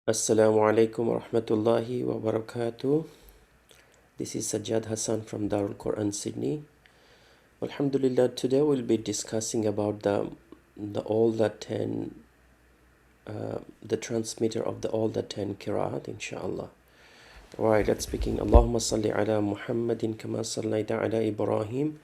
Assalāmu Alaikum wa Raḥmatullāhi wa Barakātuh. This is Sajjad Hassan from Dārul Qur, Sydney. Alhamdulillah, today we'll be discussing about all the 10, the transmitter of all the 10 Qira'at, inshaAllah. Alright, let's begin. Allahumma salli ala Muhammadin kama sallayta ala Ibrahim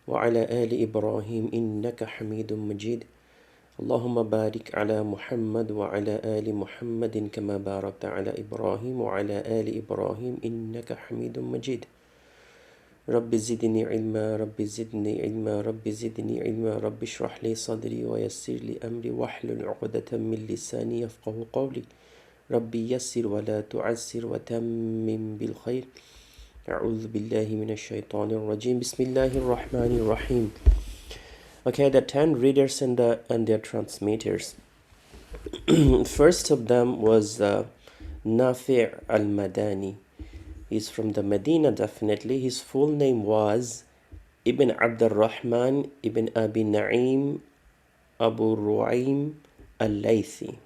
wa ala ali Ibrahim innaka Hamidun Majid. اللهم بارك على محمد وعلى آل محمد كما باركت على إبراهيم وعلى آل إبراهيم إنك حميد مجيد رب زدني علما رب زدني علما رب زدني علما رب اشرح لي صدري ويسر لي أمري واحلل عقدة من لساني يفقه قولي ربي يسر ولا تعسر وتمم بالخير أعوذ بالله من الشيطان الرجيم بسم الله الرحمن الرحيم. Okay, the 10 readers and their transmitters. First of them was Nafi' al-Madani. He's from the Medina, definitely. His full name was Ibn Abd al-Rahman Ibn Abi Na'im Abu Ru'aym al-Laythi.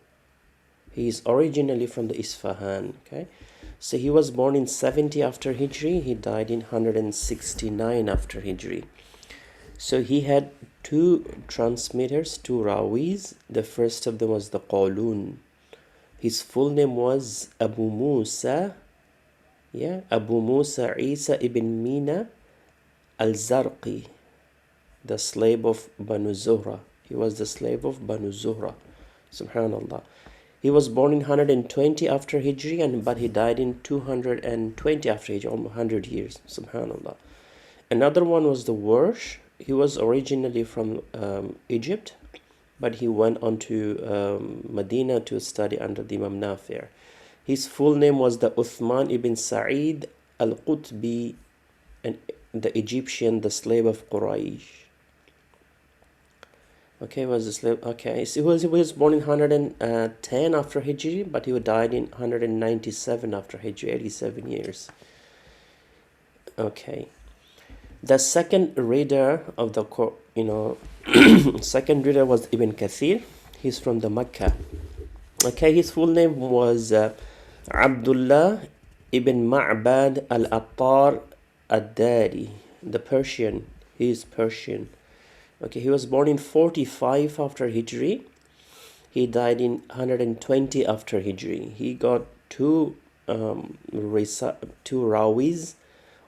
He is originally from the Isfahan. Okay, so he was born in 70 after Hijri. He died in 169 after Hijri. So he had two transmitters, two rawis. The first of them was the Qalun. His full name was Abu Musa, Abu Musa Isa ibn Mina al-Zarqi, the slave of Banu Zuhra. He was the slave of Banu Zuhra. Subhanallah. He was born in 120 after Hijri, but he died in 220 after Hijri, almost 100 years. Subhanallah. Another one was the Warsh. He was originally from Egypt, but he went on to Medina to study under the Imam Nafi'. His full name was the Uthman ibn Sa'id al-Qutbi, and the Egyptian, the slave of Quraysh. Okay, was a slave. Okay, so he was born in 110 after Hijri, but he died in 197 after Hijri, 87 years. Okay. The second reader of the second reader was Ibn Kathir. He's from the Mecca. Okay, his full name was Abdullah ibn Ma'bad al-Attar ad-Dari, the Persian. He is Persian. Okay, he was born in 45 after Hijri. He died in 120 after Hijri. He got two rawis.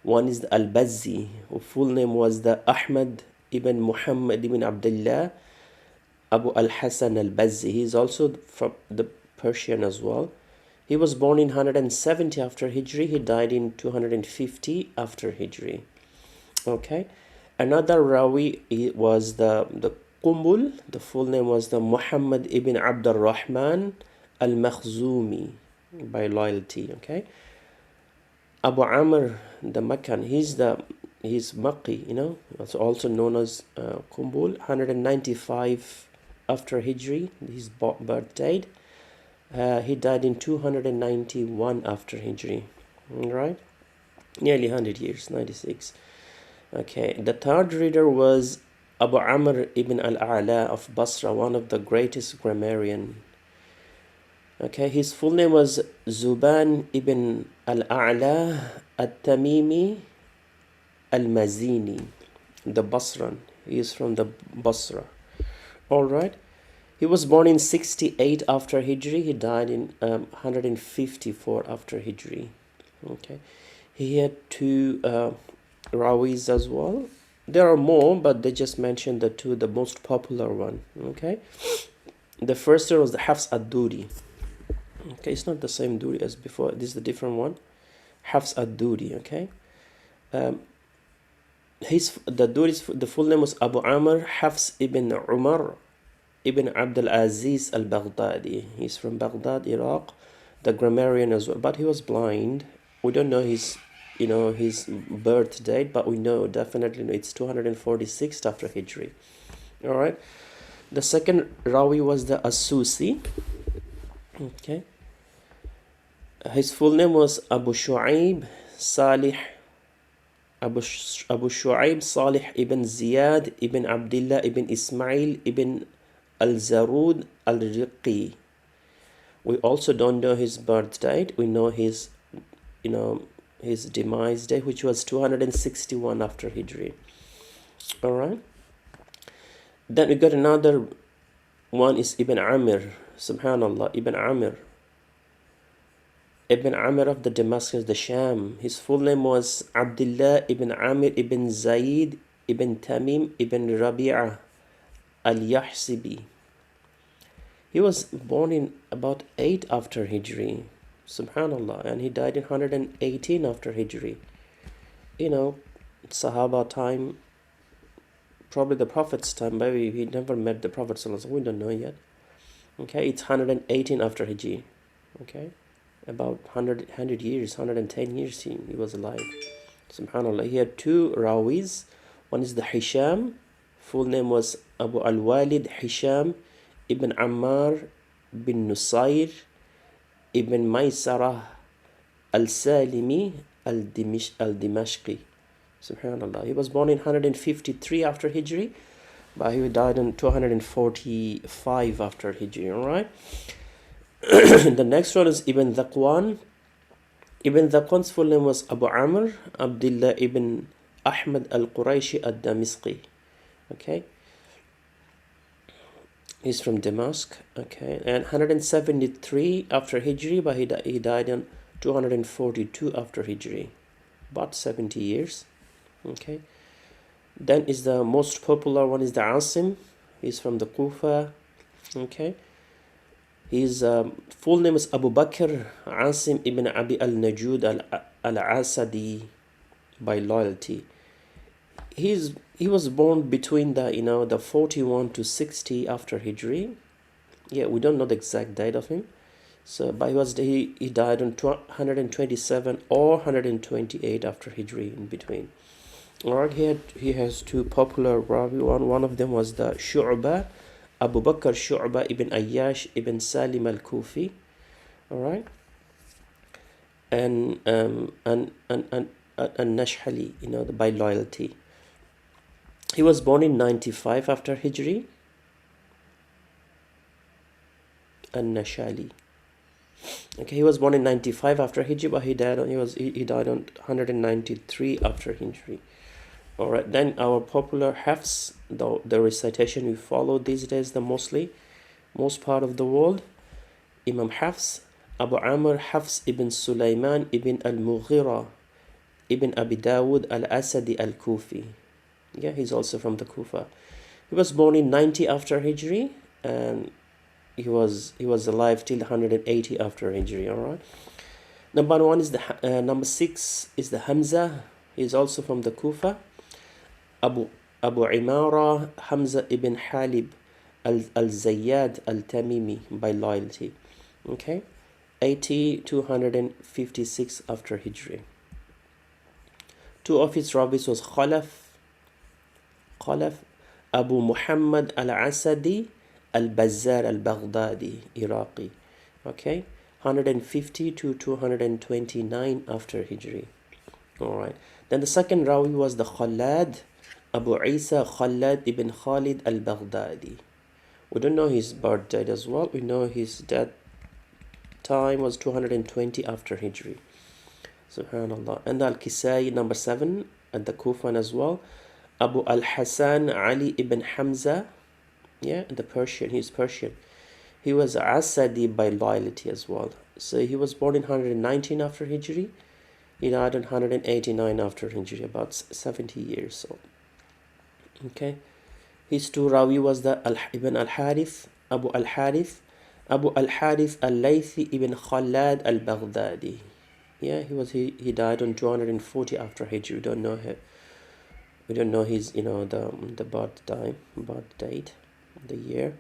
One is the Al-Bazzi, whose full name was the Ahmad ibn Muhammad ibn Abdullah Abu al-Hasan al-Bazzi. He is also from the Persian as well. He was born in 170 after Hijri. He died in 250 after Hijri. Okay. Another Rawi was the Qumbul. The full name was the Muhammad ibn Abd al-Rahman al-Makhzumi, by loyalty. Okay. Abu Amr the Meccan, he's Makki, it's also known as Qumbul. 195 after Hijri, his birth date. He died in 291 after Hijri. Right? Nearly 100 years, 96. Okay, the third reader was Abu Amr ibn al-A'la of Basra, one of the greatest grammarian. Okay, his full name was Zuban ibn al-A'la al-Tamimi al-Mazini, the Basran. He is from the Basra. Alright. He was born in 68 after Hijri. He died in 154 after Hijri. Okay. He had two rawis as well. There are more, but they just mentioned the most popular one. Okay. The first one was the Hafs ad-Duri. Okay, it's not the same Duri as before. This is a different one. Hafs ad-Duri. Okay. The full name was Abu Amr Hafs ibn Umar ibn Abdul Aziz al-Baghdadi. He's from Baghdad, Iraq. The grammarian as well, but he was blind. We don't know his birth date, but we definitely know it's 246 after Hijri. All right. The second Rawi was the As-Susi. Okay. His full name was Abu Shu'aib Salih ibn Ziyad ibn Abdullah ibn Ismail ibn al-Zarud al-Riqi. We also don't know his birth date. We know his, his demise date, which was 261 after Hijri. All right. Then we got another one is Ibn Amir. Subhanallah, Ibn Amir. Ibn Amir of the Damascus, the Sham. His full name was Abdullah ibn Amir ibn Zayd ibn Tamim ibn Rabi'ah al-Yahsibi. He was born in about 8 after Hijri. Subhanallah. And he died in 118 after Hijri. Sahaba time, probably the Prophet's time. Maybe he never met the Prophet ﷺ. We don't know yet. Okay, it's 118 after Hijri. Okay, about 100 years, 110 years he was alive. Subhanallah. He had 2 rawis. One is the Hisham. Full name was Abu al-Walid Hisham ibn Ammar bin Nusayr ibn Maysarah al-Salimi al-Dimashqi. Subhanallah. He was born in 153 after Hijri, but he died in 245 after Hijri. Alright. The next one is Ibn Dhaqwan. Ibn Dhaqwan's full name was Abu Amr Abdullah ibn Ahmad al-Qurayshi al-Damisqi. Okay. He's from Damascus. Okay. And 173 after Hijri, but he died in 242 after Hijri. About 70 years. Okay. Then is the most popular one is the Asim. He's from the Kufa. Okay. His full name is Abu Bakr Asim ibn Abi al-Najud al-Asadi by loyalty. He was born between the 41 to 60 after Hijri. Yeah, we don't know the exact date of him. So, but he died on 127 or 128 after Hijri in between. Alright, he has 2 popular rawi. One of them was the Shu'bah, Abu Bakr Shu'bah ibn Ayyash ibn Salim al-Kufi. Alright. And Nashhali, by loyalty. He was born in 95 after Hijri. And Nashali. Okay, he was born in 95 after Hijri, but he died on 193 after Hijri. Alright, then our popular Hafs, the recitation we follow these days most part of the world. Imam Hafs, Abu Amr Hafs ibn Sulaiman ibn al-Mughira ibn Abi Dawud al-Asadi al-Kufi. Yeah, he's also from the Kufa. He was born in 90 after Hijri, and he was alive till 180 after Hijri. Alright. Number 6 is the Hamza. He's also from the Kufa. Abu Imara Hamza ibn Halib al-Zayyad al-Tamimi by loyalty. Okay. 256 after Hijri. 2 of his rabbis was Khalaf Abu Muhammad al-Asadi al-Bazzar al-Baghdadi, Iraqi. Okay. 150 to 229 after Hijri. Alright. Then the second rawi was the Khalad Abu Isa Khalad ibn Khalid al-Baghdadi. We don't know his birth date as well. We know his death time was 220 after Hijri. Subhanallah. And the Al-Kisai, number 7, at the Kufan as well. Abu al-Hasan Ali ibn Hamza. Yeah, the Persian. He's Persian. He was Asadi by loyalty as well. So he was born in 119 after Hijri. He died in 189 after Hijri, about 70 years old. Okay. His 2 rawi was the Ibn al-Harith, Abu al-Harith al-Laythi ibn Khalad al-Baghdadi. Yeah, he died on 240 after Hijri. We don't know his the birth date, the year.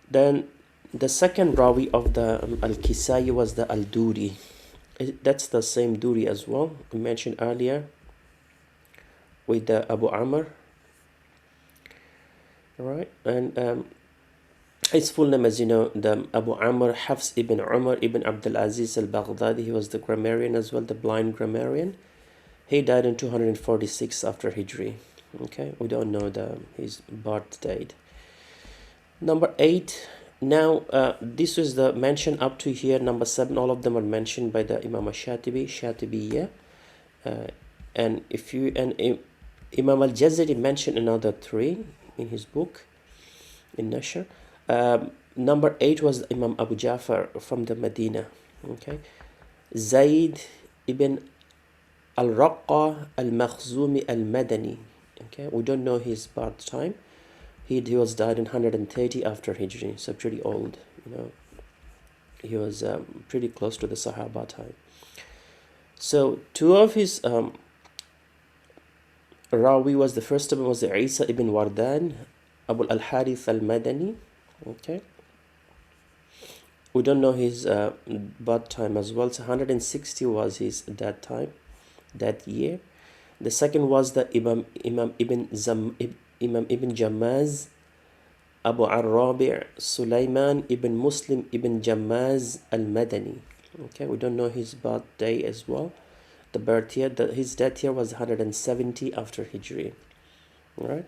Then the second rawi of the Al-Kisai was the Al-Duri. That's the same Duri as well we mentioned earlier with the Abu Amr. Alright, and his full name, as you know, the Abu Amr Hafs ibn Umar ibn Abdul Aziz al-Baghdadi. He was the grammarian as well, the blind grammarian. He died in 246 after Hijri. Okay, we don't know his birth date. Number 8 Now, this was the mention up to here, number 7. All of them are mentioned by the Imam al-Shatibi, Shatibiyya. And if you Imam al-Jazari mentioned another 3 in his book in Nashr. Number 8 was Imam Abu Ja'far from the Medina. Okay, Zayd ibn al-Raqqa al-Makhzumi al-Madani. Okay, we don't know his birth time. He was died in 130 after Hijri, so pretty old. He was pretty close to the Sahaba time. So 2 of his Rawi was, the first of them was the Isa ibn Wardan, Abu al-Harith al-Madani. Okay, we don't know his birth time as well. So 160 was his that year. The second was the Imam ibn Jammaz, Abu al-Rabi' Sulaiman ibn Muslim ibn Jammaz al-Madani. Okay, we don't know his birthday as well. The birth year, his death year was 170 after Hijri. All right.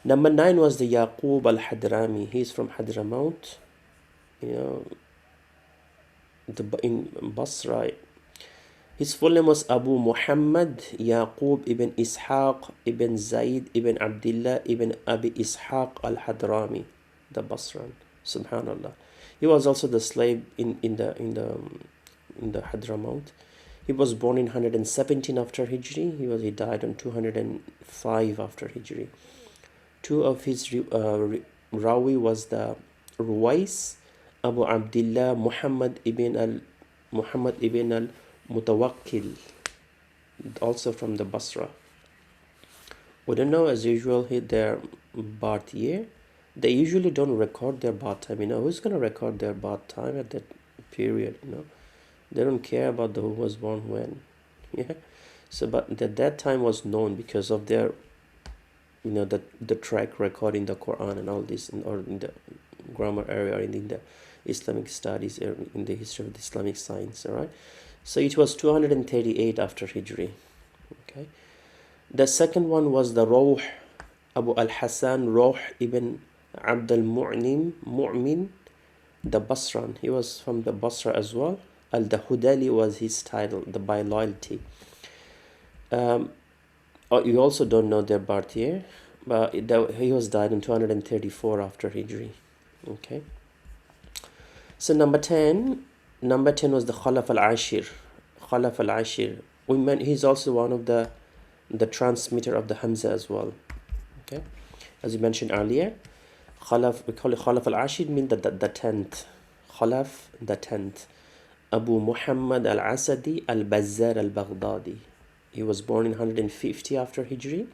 Number 9 was the Yaqub al-Hadrami. He's from Hadramaut, in Basra. His full name was Abu Muhammad Yaqub ibn Ishaq ibn Zayd ibn Abdullah ibn Abi Ishaq al-Hadrami, the Basran. Subhanallah. He was also the slave in the Hadramaut. He was born in 117 after Hijri. He died on 205 after Hijri. 2 of his Rawi was the Ruwais, Abu Abdullah Muhammad ibn al-Mutawakkil, also from the Basra. We don't know, as usual, their birth year. They usually don't record their birth time. Who's going to record their birth time at that period? They don't care about who was born when. Yeah. So, but that time was known because of their, the track record in the Qur'an and all this, or in the grammar area, or in the Islamic studies, in the history of the Islamic science. All right. So it was 238 after Hijri. Okay. The second one was the Rawh, Abu al-Hasan Rawh ibn Abd al-Mu'min, the Basran. He was from the Basra as well. Al-Hudali was his title, by loyalty. You also don't know their birth year, but he was died in 234 after Hijri. Okay. So number 10 was the Khalaf al-Ashir. Khalaf al-Ashir. He's also one of the transmitter of the Hamza as well. Okay. As you mentioned earlier, we call it Khalaf al-Ashir, means the 10th. Khalaf, the 10th. Abu Muhammad al-Asadi al-Bazzar al-Baghdadi. He was born in 150 after Hijri.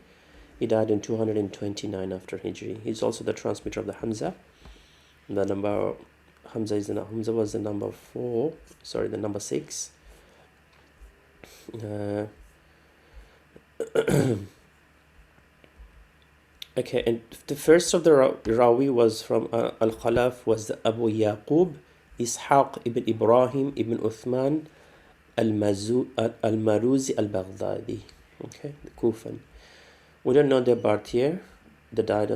He died in 229 after Hijri. He's also the transmitter of the Hamza. The number Hamza was the number 4. Sorry, the number 6. Okay, and the first of the Rawi was from Al-Khalaf was the Abu Yaqub Ishaq ibn Ibrahim ibn Uthman al-Maruzi al-Baghdadi. Okay, the Kufan. We don't know their birth year. He died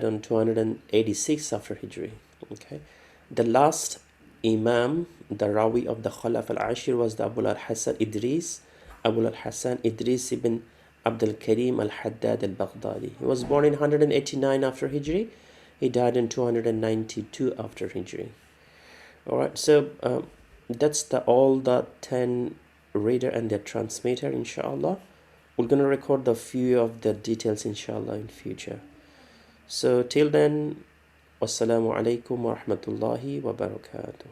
on 286 after Hijri. Okay, the last Imam, the Rawi of the Khalaf al-Ashir, was the Abu al-Hasan Idris ibn Abdul Karim al-Haddad al-Baghdadi. He was born in 189 after Hijri. He died in 292 after Hijri. Alright, so that's all the 10 reader and their transmitter, inshallah. We're going to record the few of the details, inshallah, in future. So till then, Wassalamu alaikum wa rahmatullahi wa barakatuh.